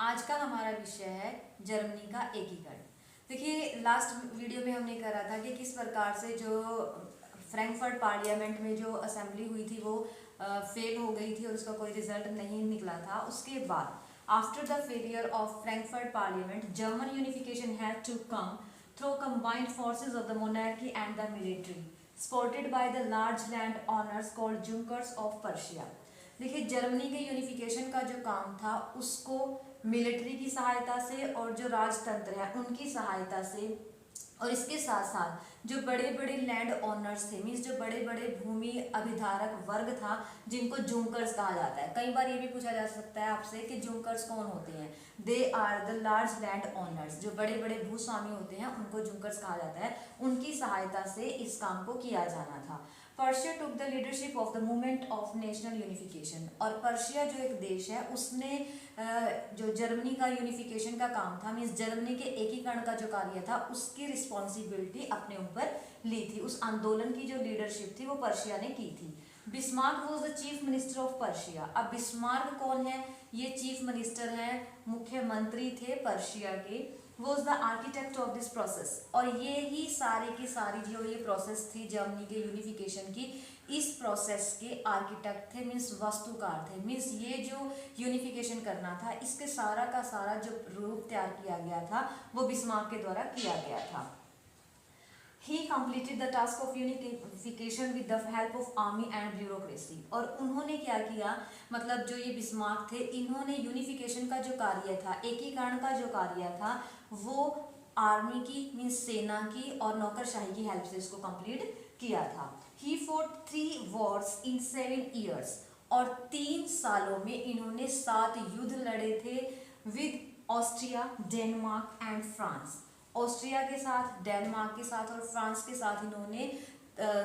आज का हमारा विषय है जर्मनी का एकीकरण। देखिए, लास्ट वीडियो में हमने करा था कि किस प्रकार से जो फ्रैंकफर्ट पार्लियामेंट में जो असेंबली हुई थी वो फेल हो गई थी और उसका कोई रिजल्ट नहीं निकला था। उसके बाद after the failure of Frankfurt parliament, German unification had to come through combined forces of the monarchy and the military, supported by the large land owners called Junkers of Prussia। देखिए, Germany के unification का जो काम था उसको military की सहायता से और जो राजतंत्र है उनकी सहायता से, और इसके साथ साथ जो बड़े बड़े लैंड ओनर्स थे, मीन्स जो बड़े बड़े भूमि अभिधारक वर्ग था जिनको जुंकर्स कहा जाता है। कई बार ये भी पूछा जा सकता है आपसे कि जुंकर्स कौन होते हैं। They are the large land owners, जो बड़े बड़े भूस्वामी होते हैं उनको जुंकर्स कहा जाता है। उनकी सहायता से इस काम को किया जाना था। Persia took the leadership of the movement of national unification, और पर्शिया जो एक देश है उसने जो जर्मनी का यूनिफिकेशन का काम था, मीन्स जर्मनी के एकीकरण का जो कार्य था उसकी रिस्पॉन्सिबिलिटी अपने ऊपर ली थी। उस आंदोलन की जो लीडरशिप थी वो पर्शिया ने की थी। Bismarck was the chief minister of Persia. अब बिस्मार्क कौन है? ये चीफ मिनिस्टर है, मुख्यमंत्री थे पर्शिया के। Was the architect of this process, और ये ही सारी की सारी जो ये प्रोसेस थी जर्मनी के यूनिफिकेशन की, इस प्रोसेस के आर्किटेक्ट थे, मीन्स वास्तुकार थे। मीन्स ये जो यूनिफिकेशन करना था इसके सारा का सारा जो रूप तैयार किया गया था वो बिस्मार्क के द्वारा किया गया था। He completed the task of unification with the help of army and bureaucracy। और उन्होंने क्या किया, मतलब जो ये बिस्मार्क थे इन्होंने यूनिफिकेशन का जो कार्य था, एकीकरण का जो कार्य था, वो आर्मी की मीन्स सेना की और नौकरशाही की हेल्प से इसको कंप्लीट किया था। He fought 3 wars in 7 years, और 3 सालों में इन्होंने 7 युद्ध लड़े थे with Austria, Denmark and France. Austria के साथ, डेनमार्क के साथ और फ्रांस के साथ इन्होंने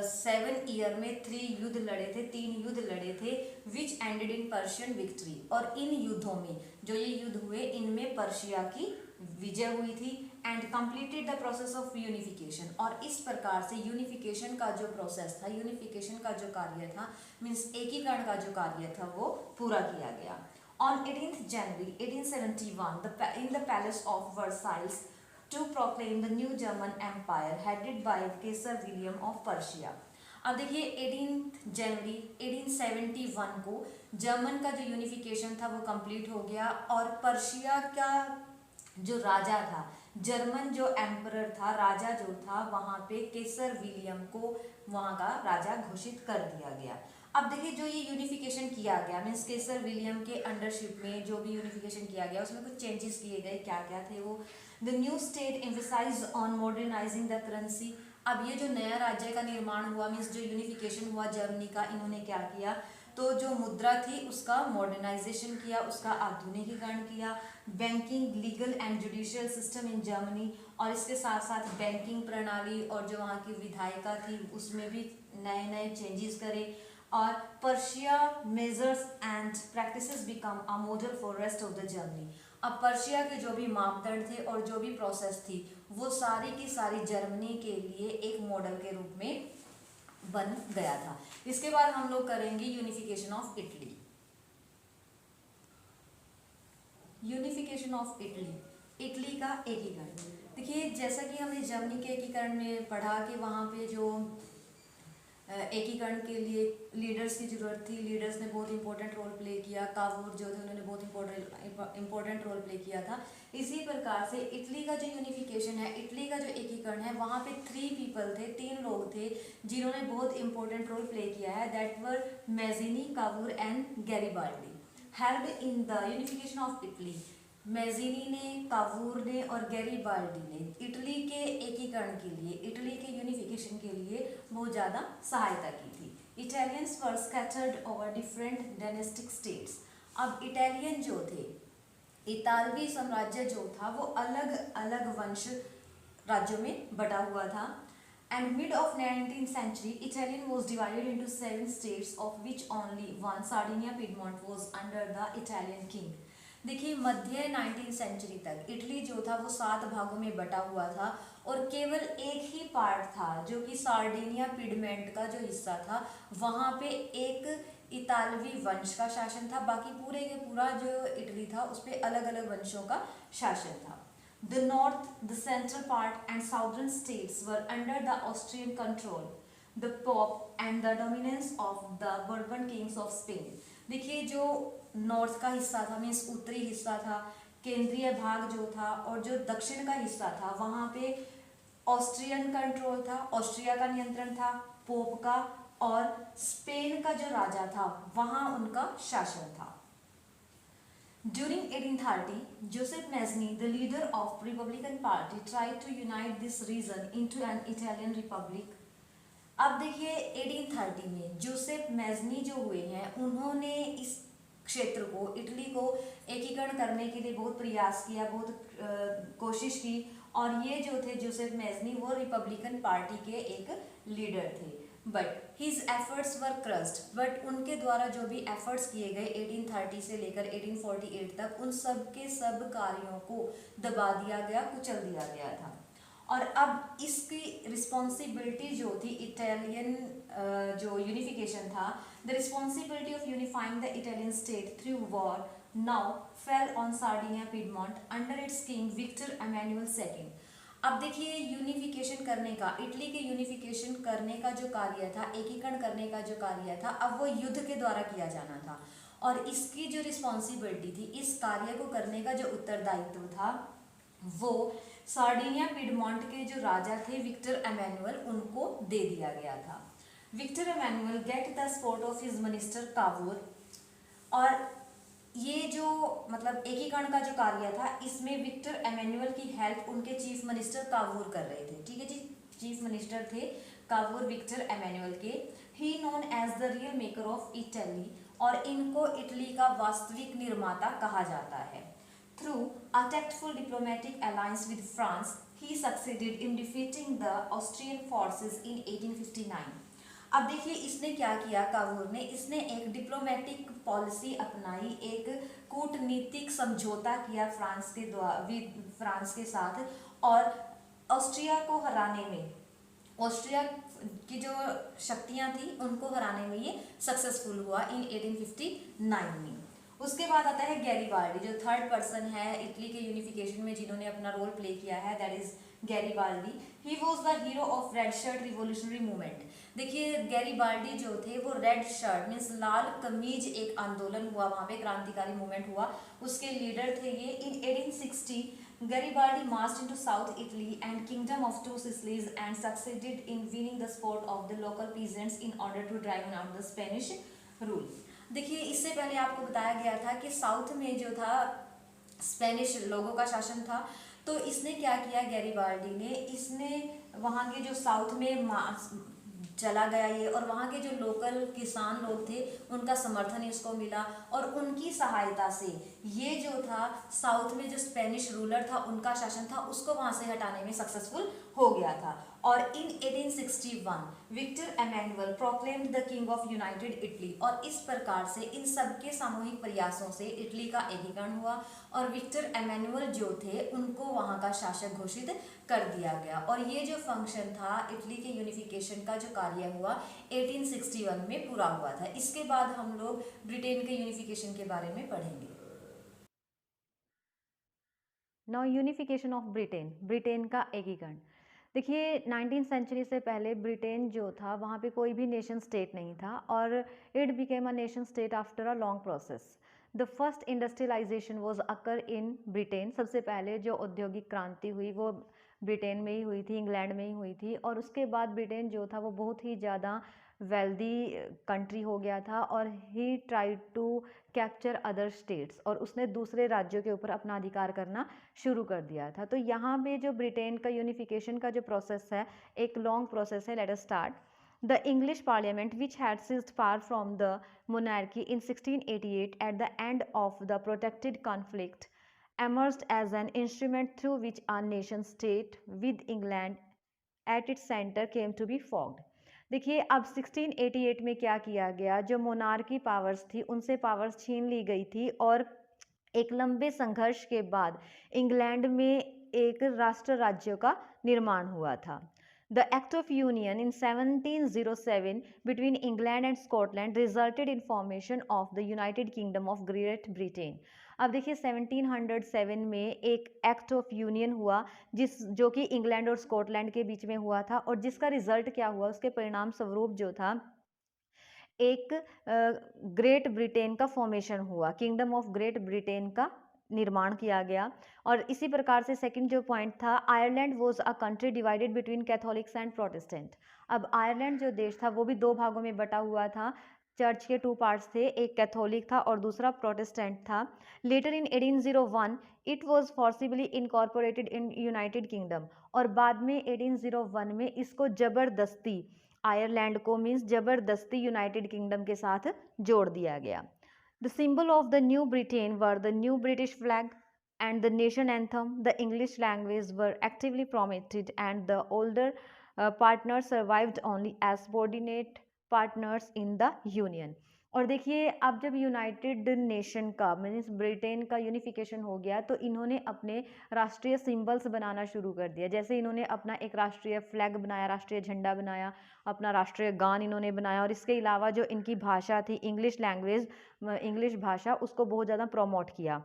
7 ईयर में 3 युद्ध लड़े थे, 3 युद्ध लड़े थे, विच एंडेड इन पर्शियन विक्ट्री। और इन युद्धों में जो ये युद्ध हुए इनमें पर्शिया की विजय हुई थी। And completed the process of unification, और इस प्रकार से यूनिफिकेशन का जो प्रोसेस था, यूनिफिकेशन का जो कार्य था, मीन्स एकीकरण का जो कार्य था वो पूरा किया गया। On 18 January 1871 in the palace of Versailles to proclaim the new German Empire headed by Kaiser William of Prussia। अब देखिए 18 जनवरी 1871 को जर्मन का जो यूनिफिकेशन था वो कंप्लीट हो गया, और पर्शिया का जो राजा था, जर्मन जो एम्परर था, राजा जो था, वहाँ पे केसर विलियम को वहाँ का राजा घोषित कर दिया गया। अब देखिए जो ये यूनिफिकेशन किया गया, मीन्स केसर विलियम के अंडरशिप में जो भी यूनिफिकेशन किया गया उसमें कुछ चेंजेस किए गए। क्या क्या थे वो? The new state emphasised on modernising the currency. अब ये जो नया राज्य का निर्माण हुआ, मीन्स जो यूनिफिकेशन हुआ जर्मनी का, इन्होंने क्या किया, तो जो मुद्रा थी उसका मॉडर्नाइजेशन किया, उसका आधुनिकीकरण किया। Banking, legal and judicial system in Germany, और इसके साथ साथ बैंकिंग प्रणाली और जो वहाँ की विधायिका थी उसमें भी नए नए चेंजेस करे। और Persia measures and practices become a model for rest of the Germany. अब पर्शिया के जो भी मापदंड थे और जो भी प्रोसेस थी वो सारी की सारी जर्मनी के लिए एक मॉडल के रूप में बन गया था। इसके बाद हम लोग करेंगे unification of Italy. Unification of Italy, Italy का एकीकरण। देखिए, जैसा कि हमने जर्मनी के एकीकरण में पढ़ा कि वहाँ पे जो एकीकरण के लिए लीडर्स की जरूरत थी, लीडर्स ने बहुत इंपॉर्टेंट रोल प्ले किया। कावूर जो थे उन्होंने बहुत इंपॉर्टेंट रोल प्ले किया था। इसी प्रकार से इटली का जो यूनिफिकेशन है, इटली का जो एकीकरण है, वहाँ पे 3 पीपल थे, 3 लोग थे जिन्होंने बहुत इंपॉर्टेंट रोल प्ले किया है। That were Mazzini, Cavour and Garibaldi. Help in the unification of Italy, Mazzini ने, कावूर ने और गैरिबाल्डी ने इटली के एकीकरण के लिए, इटली के यूनिफिकेशन के लिए बहुत ज़्यादा सहायता की थी। Italians were scattered over different dynastic states. अब इटालियन जो थे, इतालवी साम्राज्य जो था वो अलग अलग वंश राज्यों में बटा हुआ था। And mid of 19th century, Italian was divided into 7 states, of which only one, Sardinia Piedmont, was under the Italian king। देखिए, मध्य 19th सेंचुरी तक इटली जो था वो 7 भागों में बटा हुआ था, और केवल एक ही पार्ट था जो कि सार्डिनिया पिडमेंट का जो हिस्सा था, वहाँ पे एक इतालवी वंश का शासन था, बाकी पूरे के पूरा जो इटली था उस पर अलग अलग वंशों का शासन था। The north, the central part and southern states were under the Austrian control, the Pope and the dominance of the Bourbon kings of Spain। देखिए जो नॉर्थ का हिस्सा था, मीन्स उत्तरी हिस्सा था, केंद्रीय भाग जो था, और जो दक्षिण का हिस्सा था वहाँ पे ऑस्ट्रियन कंट्रोल था, ऑस्ट्रिया का नियंत्रण था, पोप का, और स्पेन का जो राजा था वहाँ उनका शासन था। During 1830, Joseph Mazzini, the leader of Republican Party, tried to unite this region into an Italian republic। अब देखिए 1830 में जोसेफ मैज़नी जो हुए हैं उन्होंने इस क्षेत्र को, इटली को एकीकरण करने के लिए बहुत प्रयास किया, बहुत कोशिश की, और ये जो थे जोसेफ मैज़नी वो रिपब्लिकन पार्टी के एक लीडर थे। But his efforts were crossed, but उनके द्वारा जो भी एफर्ट्स किए गए 1830 से लेकर 1848 तक, उन सब के सब कार्यों को दबा दिया गया, कुचल दिया गया था। और अब इसकी रिस्पॉन्सिबिलिटी जो थी इटालियन जो यूनिफिकेशन था, the responsibility of unifying the Italian state through war now fell on Sardinia Piedmont under its king Victor Emmanuel second. अब देखिए यूनिफिकेशन करने का, इटली के यूनिफिकेशन करने का जो कार्य था, एकीकरण करने का जो कार्य था, अब वो युद्ध के द्वारा किया जाना था, और इसकी जो रिस्पॉन्सिबिलिटी थी, इस कार्य को करने का जो उत्तरदायित्व था, वो सार्डिनिया पिडमॉन्ट के जो राजा थे विक्टर एमेनुअल, उनको दे दिया गया था। Victor Emmanuel get the support of his minister Cavour, और ये जो मतलब एकीकरण का जो कार्य था, इसमें विक्टर एमेनुअल की हेल्प उनके चीफ मिनिस्टर कावूर कर रहे थे। ठीक है जी, चीफ मिनिस्टर थे कावूर विक्टर एमेनुअल के। He known as the real maker of Italy, और इनको इटली का वास्तविक निर्माता कहा जाता है। Through a tactful diplomatic alliance with France he succeeded in defeating the Austrian forces in 1859। अब देखिए इसने क्या किया, कावूर ने, इसने एक डिप्लोमेटिक पॉलिसी अपनाई, एक कूटनीतिक समझौता किया फ्रांस के साथ, और ऑस्ट्रिया को हराने में, ऑस्ट्रिया की जो शक्तियां थी उनको हराने में ये सक्सेसफुल हुआ इन 1859 में। उसके बाद आता है गैरीबाल्डी, जो थर्ड पर्सन है इटली के यूनिफिकेशन में जिन्होंने अपना रोल प्ले किया है, that is Garibaldi. He was the hero of red shirt revolutionary movement. देखिए गैरीबाल्डी जो थे वो रेड शर्ट मीन्स लाल कमीज, एक आंदोलन हुआ वहाँ पे, क्रांतिकारी मूवमेंट हुआ, उसके लीडर थे ये। इन 1860 Garibaldi marched into South Italy and Kingdom of Two Sicilies and succeeded in winning the support of the local peasants in order to drive out the Spanish rule। देखिए इससे पहले आपको बताया गया था कि साउथ में जो था स्पेनिश लोगों का शासन था, तो इसने क्या किया गैरीबाल्डी ने, इसने वहाँ के जो साउथ में चला गया ये, और वहाँ के जो लोकल किसान लोग थे उनका समर्थन इसको मिला, और उनकी सहायता से ये जो था साउथ में जो स्पेनिश रूलर था उनका शासन था उसको वहाँ से हटाने में सक्सेसफुल हो गया था। और in 1861 Victor Emmanuel proclaimed the king of united Italy, और इस प्रकार से इन सबके सामूहिक प्रयासों से इटली का एकीकरण हुआ, और विक्टर एमेनुअल जो थे उनको वहाँ का शासक घोषित कर दिया गया। और ये जो फंक्शन था इटली के यूनिफिकेशन का जो कार्य हुआ 1861 में पूरा हुआ था। इसके बाद हम लोग ब्रिटेन के यूनिफिकेशन के बारे में पढ़ेंगे। Now unification of Britain, Britain का एकीकरण। देखिए 19th सेंचुरी से पहले ब्रिटेन जो था वहाँ पे कोई भी नेशन स्टेट नहीं था, और it became a nation state after a long process. The first industrialization was occur in Britain. सबसे पहले जो औद्योगिक क्रांति हुई वो ब्रिटेन में ही हुई थी, इंग्लैंड में ही हुई थी, और उसके बाद ब्रिटेन जो था वो बहुत ही ज़्यादा वेल्दी कंट्री हो गया था, और he tried to capture other states, और उसने दूसरे राज्यों के ऊपर अपना अधिकार करना शुरू कर दिया था। तो यहाँ पे जो ब्रिटेन का यूनिफिकेशन का जो प्रोसेस है एक लॉन्ग प्रोसेस है। Let us start. The English parliament which had seized power from the monarchy in 1688 at the end of the protracted conflict emerged as an instrument through which a nation state with England at its center came to be formed। देखिए अब 1688 में क्या किया गया, जो monarchy powers थी उनसे powers छीन ली गई थी, और एक लंबे संघर्ष के बाद इंग्लैंड में एक राष्ट्र राज्य का निर्माण हुआ था। The Act of Union in 1707 between England and Scotland resulted in formation of the United Kingdom of Great Britain. अब देखिए 1707 में एक एक्ट ऑफ यूनियन हुआ जो कि इंग्लैंड और स्कॉटलैंड के बीच में हुआ था, और जिसका रिजल्ट क्या हुआ, उसके परिणाम स्वरूप जो था एक ग्रेट ब्रिटेन का फॉर्मेशन हुआ, किंगडम ऑफ ग्रेट ब्रिटेन का निर्माण किया गया। और इसी प्रकार से सेकंड जो पॉइंट था, Ireland was a country divided between Catholics and Protestant. अब आयरलैंड जो देश था वो भी दो भागों में बटा हुआ था, चर्च के टू पार्ट्स थे, एक कैथोलिक था और दूसरा प्रोटेस्टेंट था। Later in 1801 it was forcibly incorporated in United Kingdom, और बाद में 1801 में इसको जबरदस्ती आयरलैंड को मीन्स जबरदस्ती यूनाइटेड किंगडम के साथ जोड़ दिया गया। The symbol of the new Britain were the new British flag and the nation anthem. The English language were actively promoted and the older partners survived only as subordinate partners in the union. और देखिए अब जब United nation का means Britain का unification हो गया तो इन्होंने अपने राष्ट्रीय सिंबल्स बनाना शुरू कर दिया। जैसे इन्होंने अपना एक राष्ट्रीय फ्लैग बनाया, राष्ट्रीय झंडा बनाया, अपना राष्ट्रीय गान इन्होंने बनाया, और इसके अलावा जो इनकी भाषा थी इंग्लिश लैंग्वेज, इंग्लिश भाषा, उसको बहुत ज़्यादा प्रमोट किया।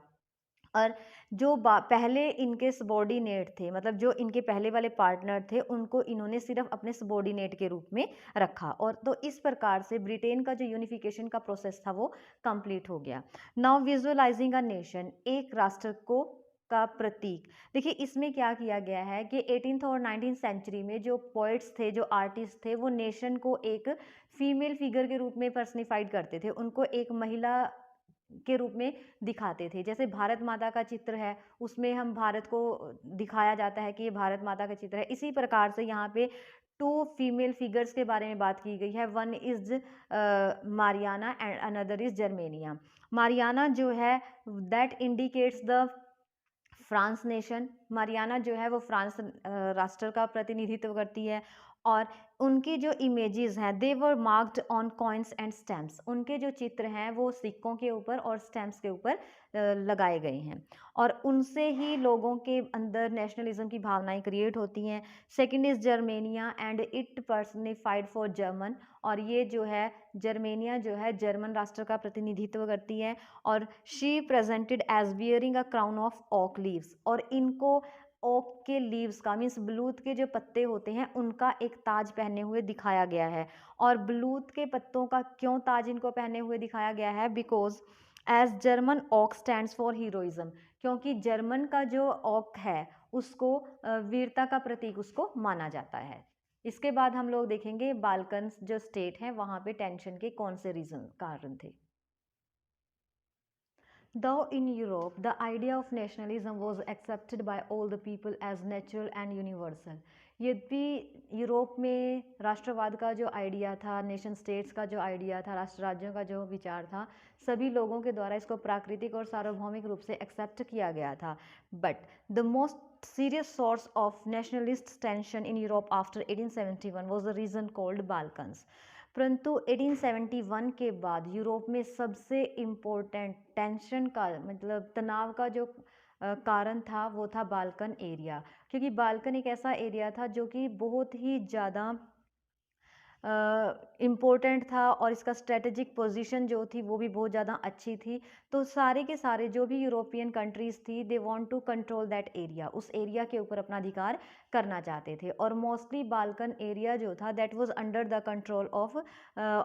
और जो पहले इनके सबॉर्डिनेट थे, मतलब जो इनके पहले वाले पार्टनर थे, उनको इन्होंने सिर्फ अपने सबॉर्डिनेट के रूप में रखा, और तो इस प्रकार से ब्रिटेन का जो यूनिफिकेशन का प्रोसेस था वो कंप्लीट हो गया। नाउ विजुअलाइजिंग अ नेशन, एक राष्ट्र को का प्रतीक। देखिए इसमें क्या किया गया है कि 18th और 19th सेंचुरी में जो पोइट्स थे, जो आर्टिस्ट थे, वो नेशन को एक फीमेल फिगर के रूप में पर्सनिफाइड करते थे, उनको एक महिला के रूप में दिखाते थे। जैसे भारत माता का चित्र है, उसमें हम भारत को दिखाया जाता है कि ये भारत माता का चित्र है। इसी प्रकार से यहाँ पे टू फीमेल फिगर्स के बारे में बात की गई है, one is Mariana and another is Germania. Mariana जो है that indicates the France nation, Mariana जो है वो फ्रांस राष्ट्र का प्रतिनिधित्व करती है, और उनकी जो इमेजेस हैं they were marked on coins and stamps, उनके जो चित्र हैं वो सिक्कों के ऊपर और स्टैम्प्स के ऊपर लगाए गए हैं, और उनसे ही लोगों के अंदर नेशनलिज्म की भावनाएं क्रिएट होती हैं। Second is Germania and it personified for German, और ये जो है जर्मेनिया जो है जर्मन राष्ट्र का प्रतिनिधित्व करती है, और she presented as bearing a crown of oak leaves, और इनको ओक के लीव्स का मीन्स बलूत के जो पत्ते होते हैं उनका एक ताज पहने हुए दिखाया गया है। और बलूत के पत्तों का क्यों ताज इनको पहने हुए दिखाया गया है, because as German oak stands for heroism, क्योंकि जर्मन का जो ओक है उसको वीरता का प्रतीक उसको माना जाता है। इसके बाद हम लोग देखेंगे बाल्कन्स जो स्टेट है वहाँ पे टेंशन के कौन से रीजन कारण थे। Though in Europe, the idea of nationalism was accepted by all the people as natural and universal. यद्यपि यूरोप में राष्ट्रवाद का जो आइडिया था, नेशन स्टेट्स का जो आइडिया था, राष्ट्र राज्यों का जो विचार था, सभी लोगों के द्वारा इसको प्राकृतिक और सार्वभौमिक रूप से एक्सेप्ट किया गया था। But the most serious source of nationalist tension in Europe after 1871 was the region called Balkans. परंतु 1871 के बाद यूरोप में सबसे इम्पोर्टेंट टेंशन का मतलब तनाव का जो कारण था वो था बाल्कन एरिया, क्योंकि बाल्कन एक ऐसा एरिया था जो कि बहुत ही ज़्यादा इम्पोर्टेंट था, और इसका स्ट्रेटेजिक पोजीशन जो थी वो भी बहुत ज़्यादा अच्छी थी। तो सारे के सारे जो भी यूरोपियन कंट्रीज़ थी they want to control that area, उस एरिया के ऊपर अपना अधिकार करना चाहते थे, और मोस्टली बाल्कन एरिया जो था that was under the control of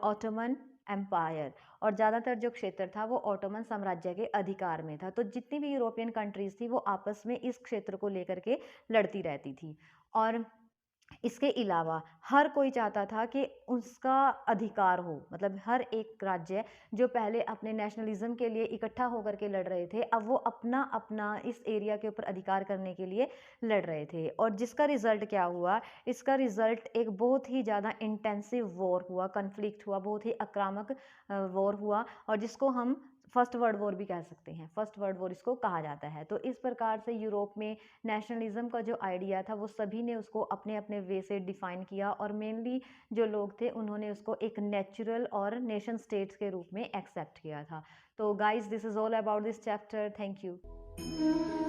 Ottoman empire, और ज़्यादातर जो क्षेत्र था वो ऑटोमन साम्राज्य के अधिकार में था। तो जितनी भी यूरोपियन कंट्रीज़ थी वो आपस में इस क्षेत्र को लेकर के लड़ती रहती थी, और इसके अलावा हर कोई चाहता था कि उसका अधिकार हो, मतलब हर एक राज्य जो पहले अपने नेशनलिज्म के लिए इकट्ठा होकर के लड़ रहे थे, अब वो अपना अपना इस एरिया के ऊपर अधिकार करने के लिए लड़ रहे थे। और जिसका रिजल्ट क्या हुआ, इसका रिजल्ट एक बहुत ही ज़्यादा इंटेंसिव वॉर हुआ, कन्फ्लिक्ट हुआ, बहुत ही आक्रामक वॉर हुआ, और जिसको हम फर्स्ट वर्ल्ड वॉर भी कह सकते हैं, फर्स्ट वर्ल्ड वॉर इसको कहा जाता है। तो इस प्रकार से यूरोप में नेशनलिज्म का जो आइडिया था वो सभी ने उसको अपने अपने वे से डिफाइन किया, और मेनली जो लोग थे उन्होंने उसको एक नेचुरल और नेशन स्टेट्स के रूप में एक्सेप्ट किया था। तो guys this is all about this chapter, thank you.